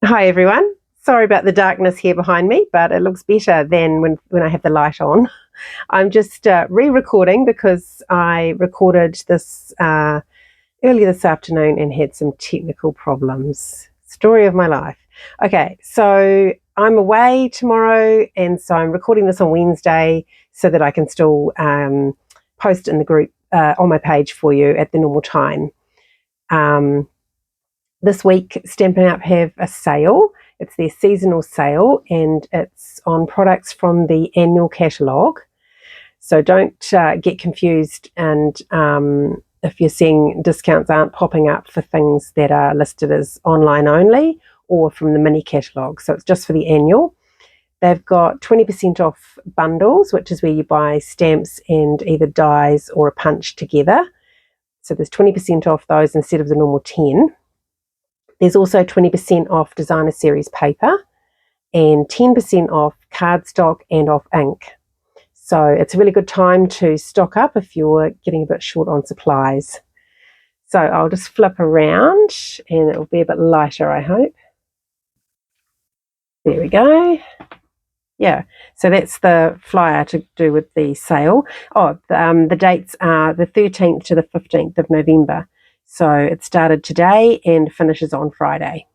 Hi everyone. Sorry about the darkness here behind me, but it looks better than when I have the light on. I'm just re-recording because I recorded this earlier this afternoon and had some technical problems. Story of my life. Okay, so I'm away tomorrow, and so I'm recording this on Wednesday so that I can still post in the group on my page for you at the normal time. This week, Stampin' Up! Have a sale. It's their seasonal sale, and it's on products from the annual catalogue. So don't get confused, and if you're seeing discounts aren't popping up for things that are listed as online only or from the mini catalogue. So it's just for the annual. They've got 20% off bundles, which is where you buy stamps and either dies or a punch together. So there's 20% off those instead of the normal 10. There's also 20% off designer series paper and 10% off cardstock and off ink. So it's a really good time to stock up if you're getting a bit short on supplies. So I'll just flip around and it'll be a bit lighter, I hope. There we go. Yeah, so that's the flyer to do with the sale. The dates are the 13th to the 15th of November. So it started today and finishes on Friday.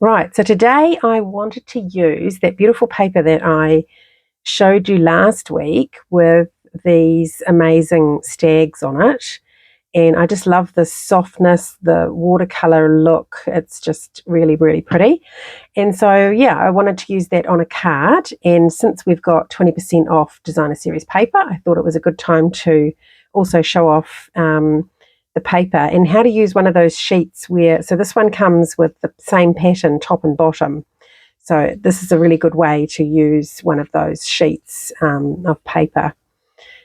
Right, so today I wanted to use that beautiful paper that I showed you last week with these amazing stags on it. And I just love the softness, the watercolor look. It's just really, really pretty. And so, yeah, I wanted to use that on a card. And since we've got 20% off designer series paper, I thought it was a good time to also show off the paper and how to use one of those sheets so this one comes with the same pattern top and bottom. So this is a really good way to use one of those sheets of paper.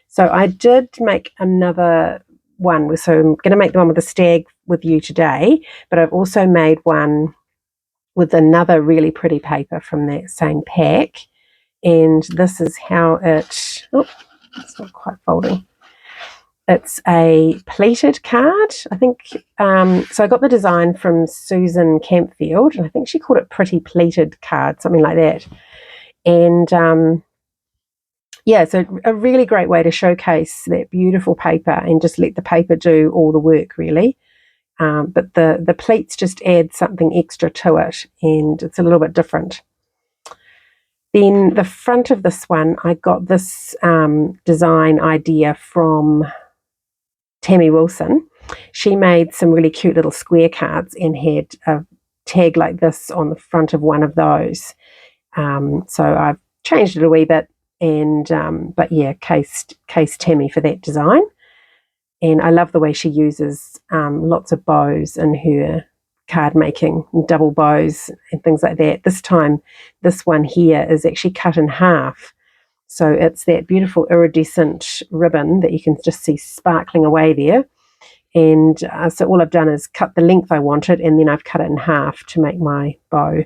So I did make another one. So I'm going to make the one with the stag with you today, but I've also made one with another really pretty paper from that same pack. And this is how it's not quite folding. It's a pleated card, I think. So I got the design from Susan Campfield, and I think she called it Pretty Pleated Card, something like that. And yeah, so a really great way to showcase that beautiful paper and just let the paper do all the work, really. But the pleats just add something extra to it, and it's a little bit different. Then the front of this one, I got this design idea from Tammy Wilson. She made some really cute little square cards and had a tag like this on the front of one of those. So I've changed it a wee bit, and but yeah, cased Tammy for that design. And I love the way she uses lots of bows in her card making, double bows and things like that. This time, this one here is actually cut in half. So it's that beautiful iridescent ribbon that you can just see sparkling away there. And so all I've done is cut the length I wanted, and then I've cut it in half to make my bow.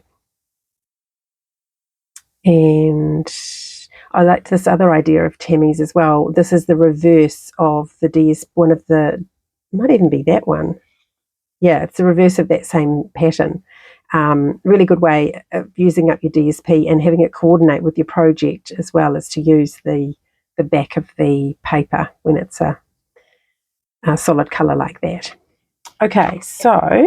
And I liked this other idea of Tammy's as well. This is the reverse of the DSP, one of the, might even be that one. Yeah, it's the reverse of that same pattern. Really good way of using up your DSP and having it coordinate with your project, as well as to use the back of the paper when it's a solid colour like that. Okay, so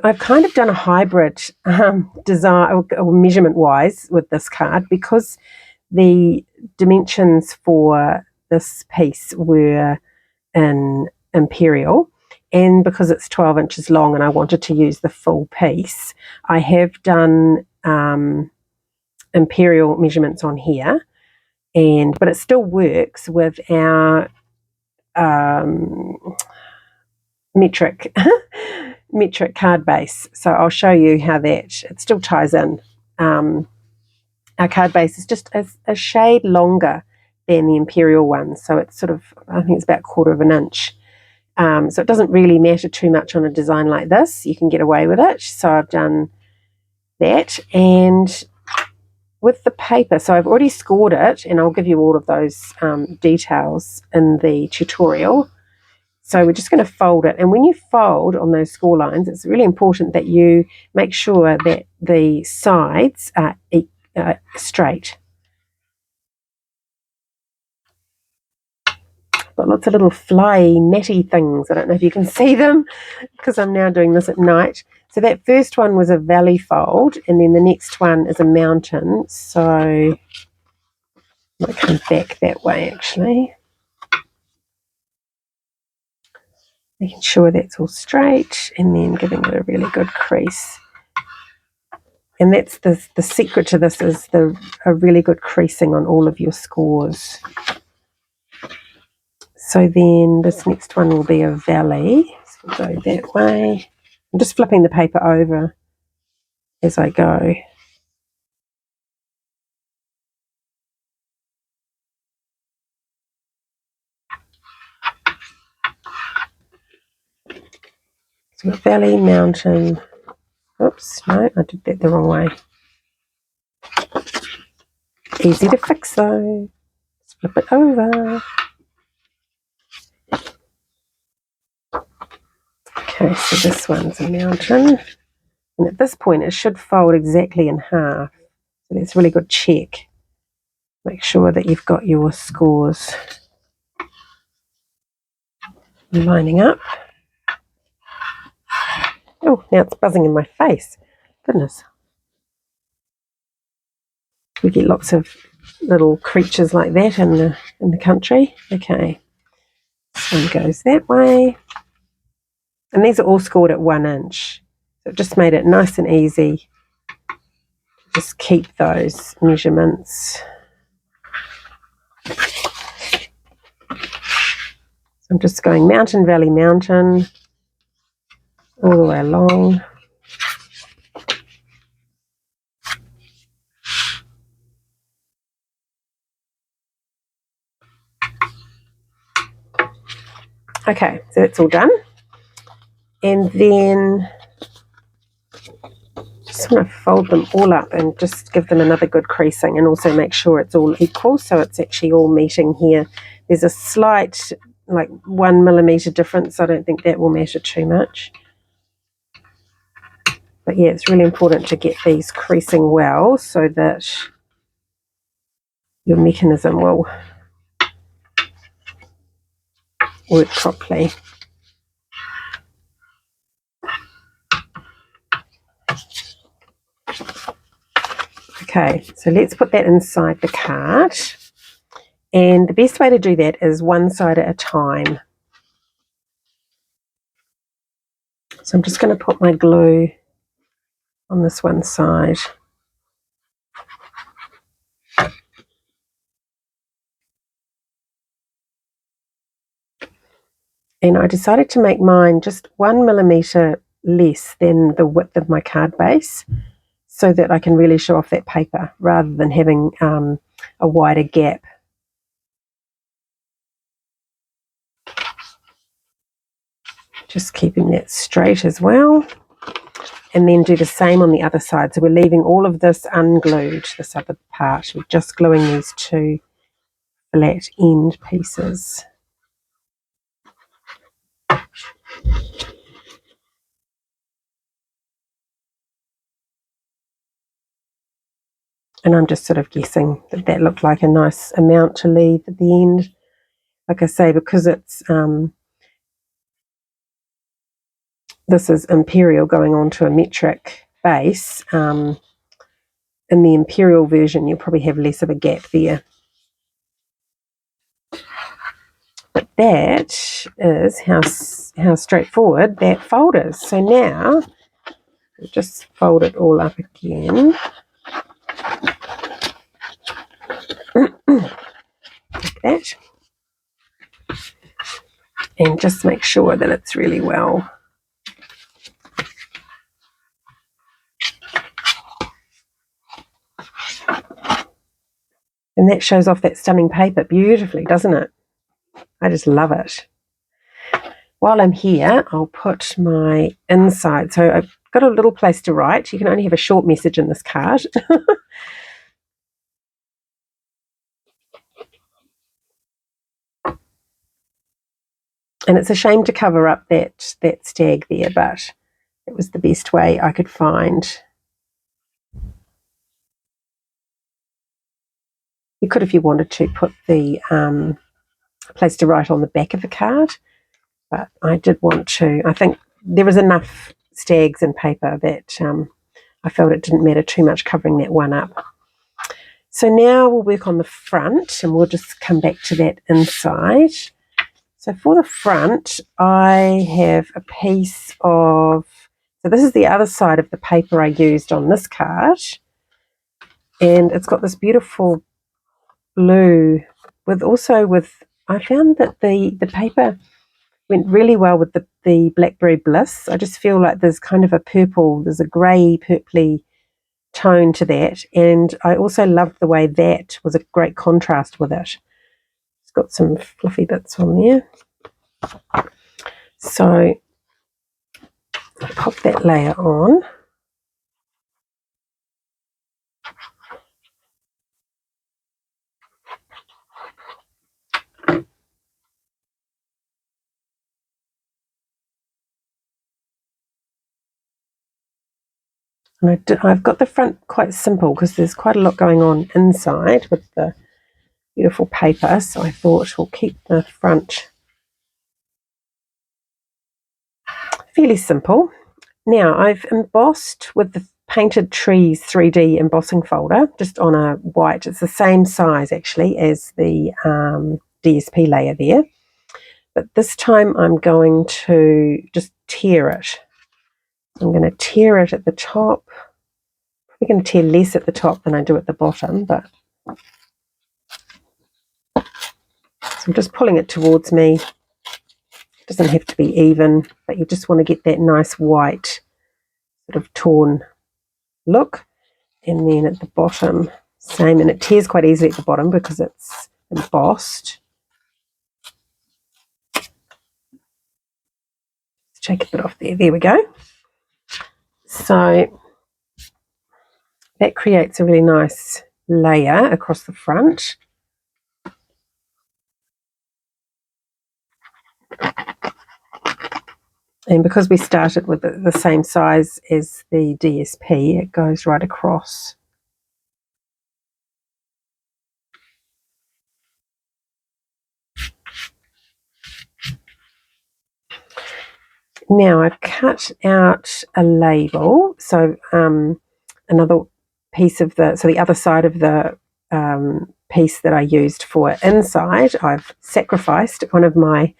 I've kind of done a hybrid design or measurement-wise with this card, because the dimensions for this piece were in imperial, and because it's 12 inches long and I wanted to use the full piece, I have done imperial measurements on here, but it still works with our metric card base. So I'll show you how it still ties in. Our card base is just a shade longer than the imperial one, so it's sort of, I think it's about 1/4 of an inch. So it doesn't really matter too much on a design like this. You can get away with it. So I've done that, and with the paper, so I've already scored it, and I'll give you all of those details in the tutorial. So we're just going to fold it, and when you fold on those score lines, it's really important that you make sure that the sides are straight. Got lots of little fly netty things. I don't know if you can see them because I'm now doing this at night. So that first one was a valley fold, and then the next one is a mountain. So I might come back that way actually. Making sure that's all straight, and then giving it a really good crease. And that's the secret to this, is a really good creasing on all of your scores. So then this next one will be a valley. So we'll go that way. I'm just flipping the paper over as I go. So valley, mountain. Oops, no, I did that the wrong way. Easy to fix though. Just flip it over. Okay, so this one's a mountain. And at this point, it should fold exactly in half. So that's a really good check. Make sure that you've got your scores lining up. Oh, now it's buzzing in my face. Goodness. We get lots of little creatures like that in the country. Okay. This one goes that way. And these are all scored at 1 inch. So it just made it nice and easy. Just keep those measurements. So I'm just going mountain, valley, mountain, all the way along. Okay, so that's all done. And then just want to fold them all up and just give them another good creasing, and also make sure it's all equal, so it's actually all meeting here. There's a slight, like 1 millimeter difference. I don't think that will matter too much. But yeah, it's really important to get these creasing well so that your mechanism will work properly. Okay, so let's put that inside the card. And the best way to do that is one side at a time. So I'm just going to put my glue on this one side. And I decided to make mine just 1 millimeter less than the width of my card base, so that I can really show off that paper rather than having a wider gap. Just keeping that straight as well. And then do the same on the other side. So we're leaving all of this unglued, this other part. We're just gluing these two flat end pieces. And I'm just sort of guessing that that looked like a nice amount to leave at the end. Like I say, because it's this is imperial going on to a metric base, in the imperial version you'll probably have less of a gap there. But that is how straightforward that fold is. So now just fold it all up again. Like that. And just make sure that it's really well and that shows off that stunning paper beautifully, doesn't it? I just love it. While I'm here, I'll put my inside. So I've got a little place to write. You can only have a short message in this card. And it's a shame to cover up that stag there, but it was the best way I could find. You could, if you wanted to, put the place to write on the back of the card, but I did want to. I think there was enough stags in paper that I felt it didn't matter too much covering that one up. So now we'll work on the front, and we'll just come back to that inside. So for the front, I have a piece of, so this is the other side of the paper I used on this card, and it's got this beautiful blue with, I found that the paper went really well with the Blackberry Bliss. I just feel like there's kind of a purple, there's a grey purpley tone to that, and I also loved the way that was a great contrast with it. It's got some fluffy bits on there. So pop that layer on. And I've got the front quite simple because there's quite a lot going on inside with the beautiful paper, so I thought we'll keep the front fairly simple. Now I've embossed with the Painted Trees 3D embossing folder just on a white. It's the same size actually as the DSP layer there, but this time I'm going to just tear it. I'm going to tear it at the top. I'm going to tear less at the top than I do at the bottom, but so I'm just pulling it towards me. It doesn't have to be even, but you just want to get that nice white sort of torn look. And then at the bottom, same, and it tears quite easily at the bottom because it's embossed. Let's take a bit off there. There we go. So that creates a really nice layer across the front. And because we started with the same size as the DSP, it goes right across. Now I've cut out a label, so another piece of the other side of the piece that I used for inside, I've sacrificed one of my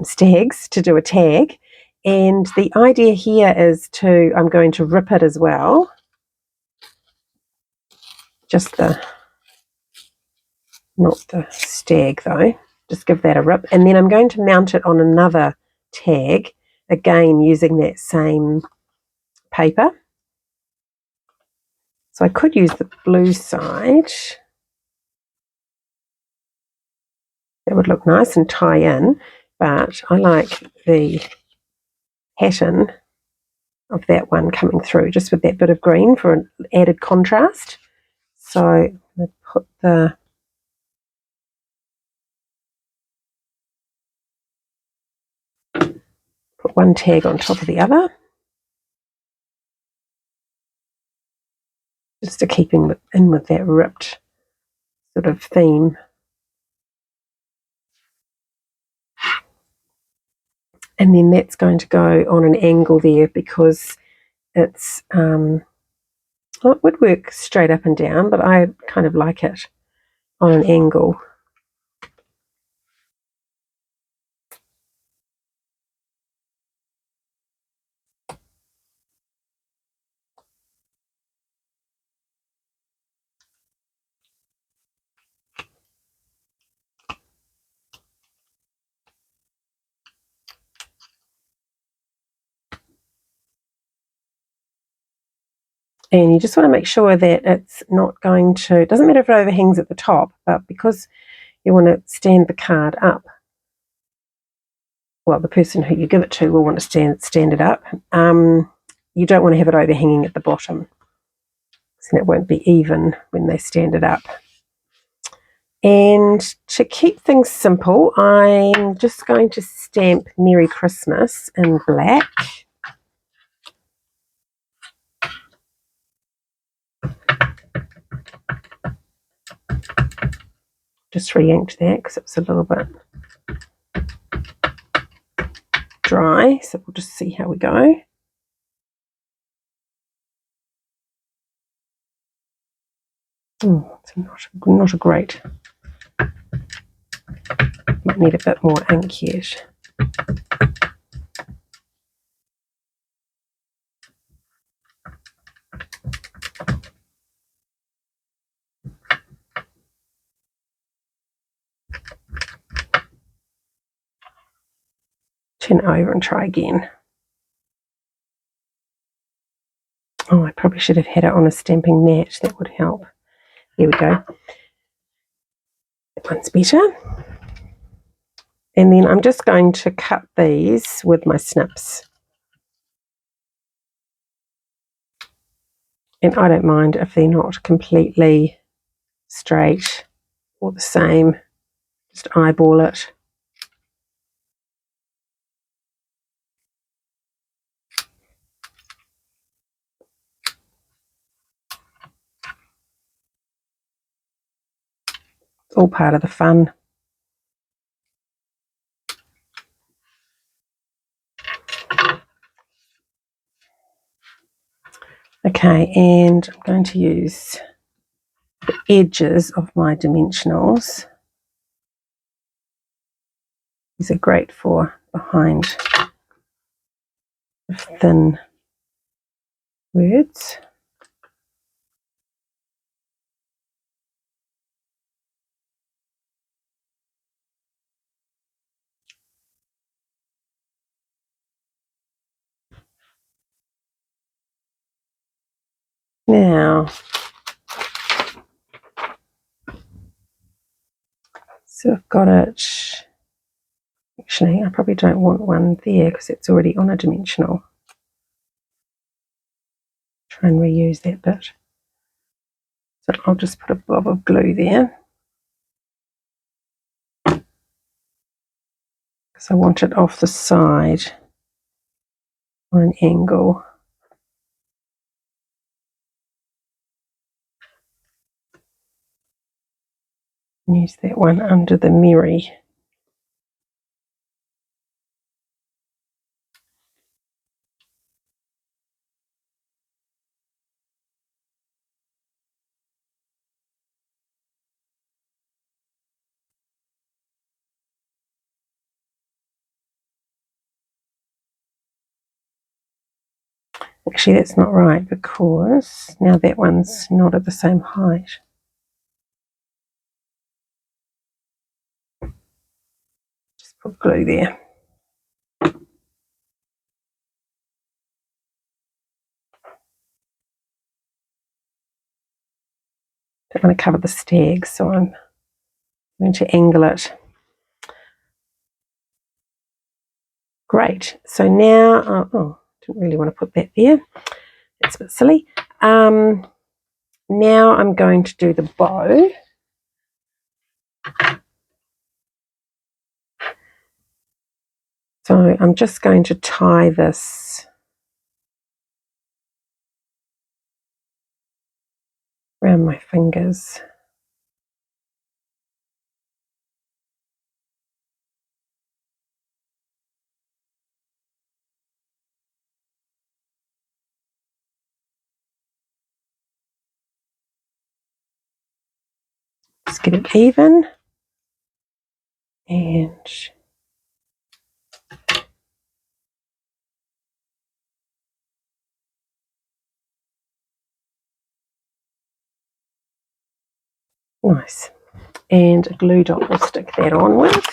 stags to do a tag, and the idea here is I'm going to rip it as well, just not the stag though, just give that a rip, and then I'm going to mount it on another tag, again using that same paper. So I could use the blue side. That would look nice and tie in, but I like the pattern of that one coming through, just with that bit of green for an added contrast. So I'm going to put one tag on top of the other, just to keep in with that ripped sort of theme. And then that's going to go on an angle there because it's well, it would work straight up and down, but I kind of like it on an angle. And you just want to make sure that it's not going to, it doesn't matter if it overhangs at the top, but because you want to stand the card up, well, the person who you give it to will want to stand it up. You don't want to have it overhanging at the bottom, so it won't be even when they stand it up. And to keep things simple, I'm just going to stamp Merry Christmas in black. Just re-inked that because it was a little bit dry, so we'll just see how we go. It's not a great. Might need a bit more ink yet. Turn it over and try again. Oh, I probably should have had it on a stamping mat. That would help. There we go. That one's better. And then I'm just going to cut these with my snips. And I don't mind if they're not completely straight or the same. Just eyeball it. It's all part of the fun. Okay, and I'm going to use the edges of my dimensionals. These are great for behind thin words. Now, so I've got it. Actually, I probably don't want one there because it's already on a dimensional. Try and reuse that bit. So I'll just put a blob of glue there because I want it off the side on an angle. Use that one under the Merry. Actually, that's not right because now that one's not at the same height. Just put glue there. Don't want to cover the stag, so I'm going to angle it. Great. So now, oh, didn't really want to put that there. That's a bit silly. Now I'm going to do the bow. So I'm just going to tie this around my fingers. Just get it even. And nice. And a glue dot will stick that on with.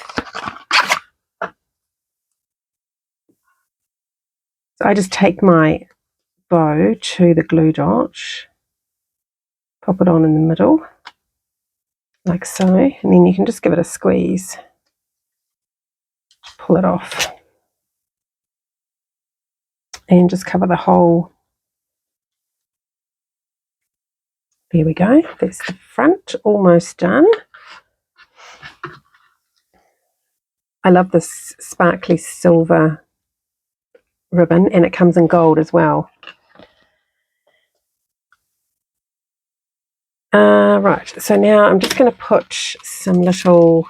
So I just take my bow to the glue dot, pop it on in the middle, like so, and then you can just give it a squeeze, pull it off, and just cover the whole. There we go, that's the front, almost done. I love this sparkly silver ribbon, and it comes in gold as well. Right, so now I'm just going to put some little,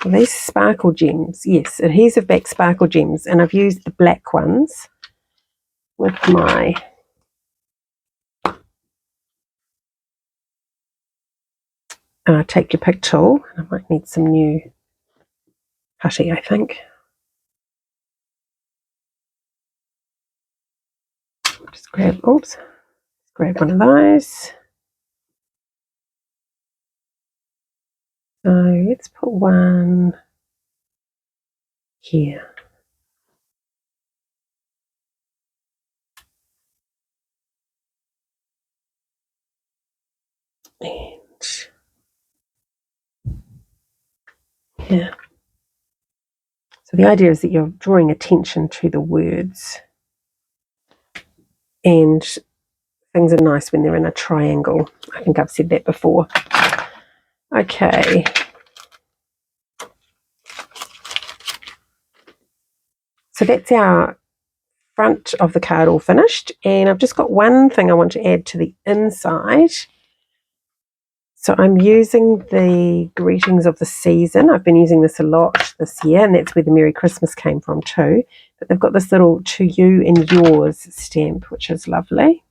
well, these sparkle gems, yes, adhesive back sparkle gems, and I've used the black ones with my take your pick tool. I might need some new putty, I think. Just grab one of those. So let's put one here. And yeah. So the idea is that you're drawing attention to the words, and things are nice when they're in a triangle. I think I've said that before. Okay. So that's our front of the card all finished, and I've just got one thing I want to add to the inside. So I'm using the greetings of the season. I've been using this a lot this year, and that's where the Merry Christmas came from too. But they've got this little to you and yours stamp, which is lovely.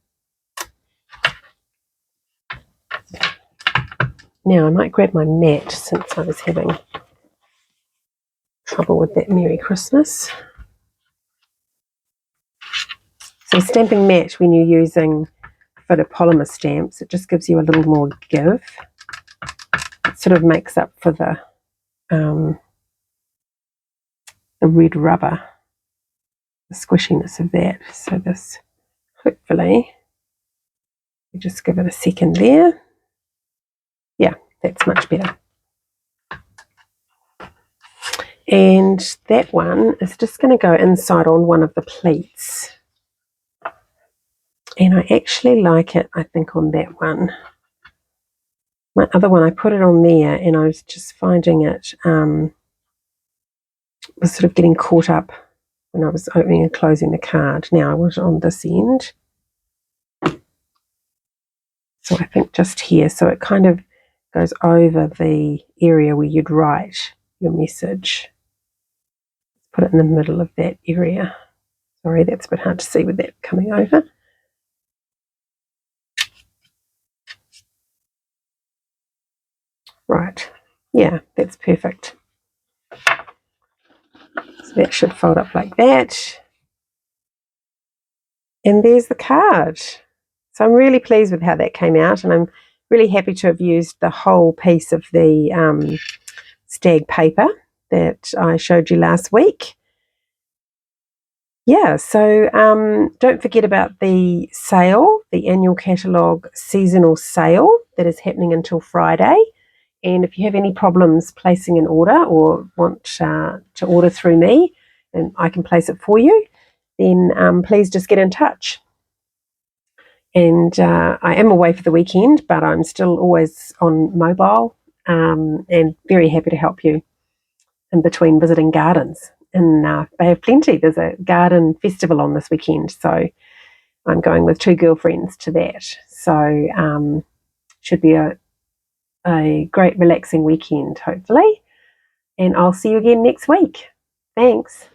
Now I might grab my mat since I was having trouble with that Merry Christmas. So stamping mat, when you're using photopolymer stamps, it just gives you a little more give. It sort of makes up for the red rubber, the squishiness of that. So this, hopefully, you just give it a second there. Yeah, that's much better. And that one is just going to go inside on one of the pleats. And I actually like it, I think, on that one. My other one, I put it on there, and I was just finding it was sort of getting caught up when I was opening and closing the card. Now I want it on this end. So I think just here. So it kind of goes over the area where you'd write your message. Put it in the middle of that area. Sorry, that's a bit hard to see with that coming over. Right, yeah, that's perfect. So that should fold up like that. And there's the card. So I'm really pleased with how that came out, and I'm really happy to have used the whole piece of the stag paper that I showed you last week. Yeah, so don't forget about the sale, the annual catalogue seasonal sale that is happening until Friday. And if you have any problems placing an order or want to order through me and I can place it for you, then please just get in touch. And I am away for the weekend, but I'm still always on mobile and very happy to help you in between visiting gardens. In Bay of Plenty, there's a garden festival on this weekend, so I'm going with 2 girlfriends to that. So should be a great relaxing weekend, hopefully. And I'll see you again next week. Thanks.